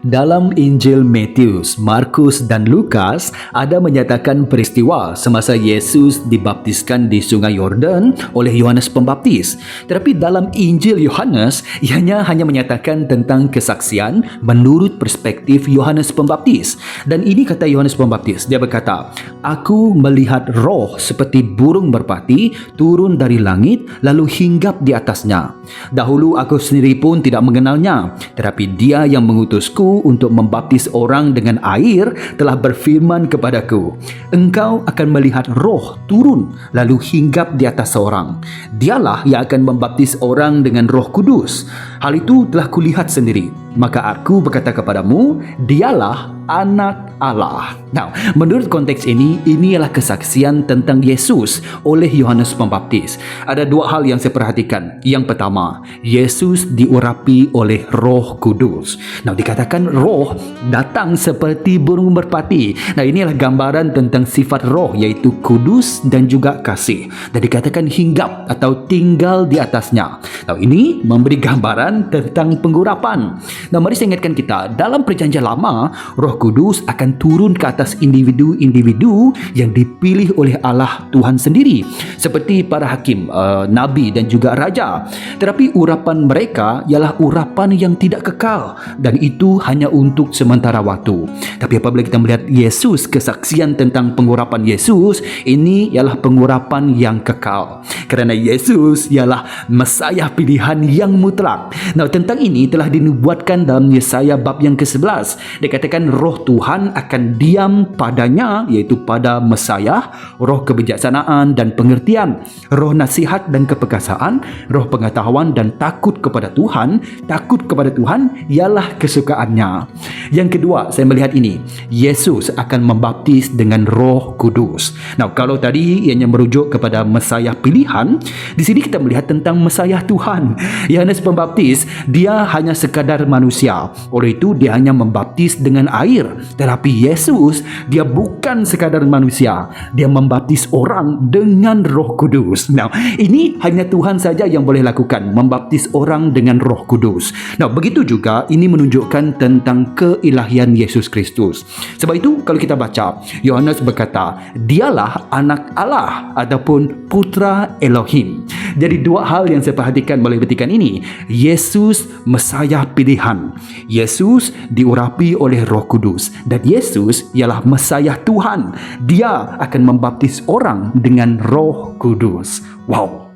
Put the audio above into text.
Dalam Injil Matius, Markus dan Lukas ada menyatakan peristiwa semasa Yesus dibaptiskan di Sungai Yordan oleh Yohanes Pembaptis. Tetapi dalam Injil Yohanes, ianya hanya menyatakan tentang kesaksian menurut perspektif Yohanes Pembaptis. Dan ini kata Yohanes Pembaptis, dia berkata, "Aku melihat roh seperti burung merpati turun dari langit lalu hinggap di atasnya. Dahulu aku sendiri pun tidak mengenalnya, tetapi dia yang mengutusku untuk membaptis orang dengan air telah berfirman kepadaku, engkau akan melihat roh turun lalu hinggap di atas seorang. Dialah yang akan membaptis orang dengan Roh Kudus. Hal itu telah kulihat sendiri. Maka aku berkata kepadamu, dialah Anak Allah." Nah, menurut konteks ini ialah kesaksian tentang Yesus oleh Yohanes Pembaptis. Ada dua hal yang saya perhatikan. Yang pertama, Yesus diurapi oleh Roh Kudus. Nah, dikatakan roh datang seperti burung merpati. Nah, inilah gambaran tentang sifat roh, iaitu kudus dan juga kasih. Dan dikatakan hinggap atau tinggal di atasnya. Nah, ini memberi gambaran tentang pengurapan. Nah, mari saya ingatkan kita, dalam perjanjian lama, Roh Kudus akan turun ke atas individu-individu yang dipilih oleh Allah Tuhan sendiri, seperti para hakim, nabi dan juga raja. Tetapi urapan mereka ialah urapan yang tidak kekal, dan itu hanya untuk sementara waktu. Tapi apabila kita melihat Yesus, kesaksian tentang pengurapan Yesus, ini ialah pengurapan yang kekal. Kerana Yesus ialah Mesias pilihan yang mutlak. Nah, tentang ini telah dinubuatkan dalam Yesaya bab yang ke-11. Dikatakan roh Tuhan akan diam padanya, iaitu pada Mesias, roh kebijaksanaan dan pengertian, roh nasihat dan keperkasaan, roh pengetahuan dan takut kepada Tuhan. Takut kepada Tuhan ialah kesukaannya. Yang kedua, saya melihat ini, Yesus akan membaptis dengan Roh Kudus. Nah, kalau tadi ianya merujuk kepada Mesias pilihan, di sini kita melihat tentang Mesias Tuhan. Yohanes Pembaptis, dia hanya sekadar manusia. Oleh itu, dia hanya membaptis dengan air. Tetapi Yesus, dia bukan sekadar manusia. Dia membaptis orang dengan Roh Kudus. Nah, ini hanya Tuhan saja yang boleh lakukan, membaptis orang dengan Roh Kudus. Nah, begitu juga ini menunjukkan tentang keilahian Yesus Kristus. Sebab itu, kalau kita baca, Yohanes berkata, dialah Anak Allah ataupun Putra Elohim. Jadi dua hal yang saya perhatikan melalui petikan ini. Yesus Mesias pilihan. Yesus diurapi oleh Roh Kudus. Dan Yesus ialah Mesias Tuhan. Dia akan membaptis orang dengan Roh Kudus. Wow!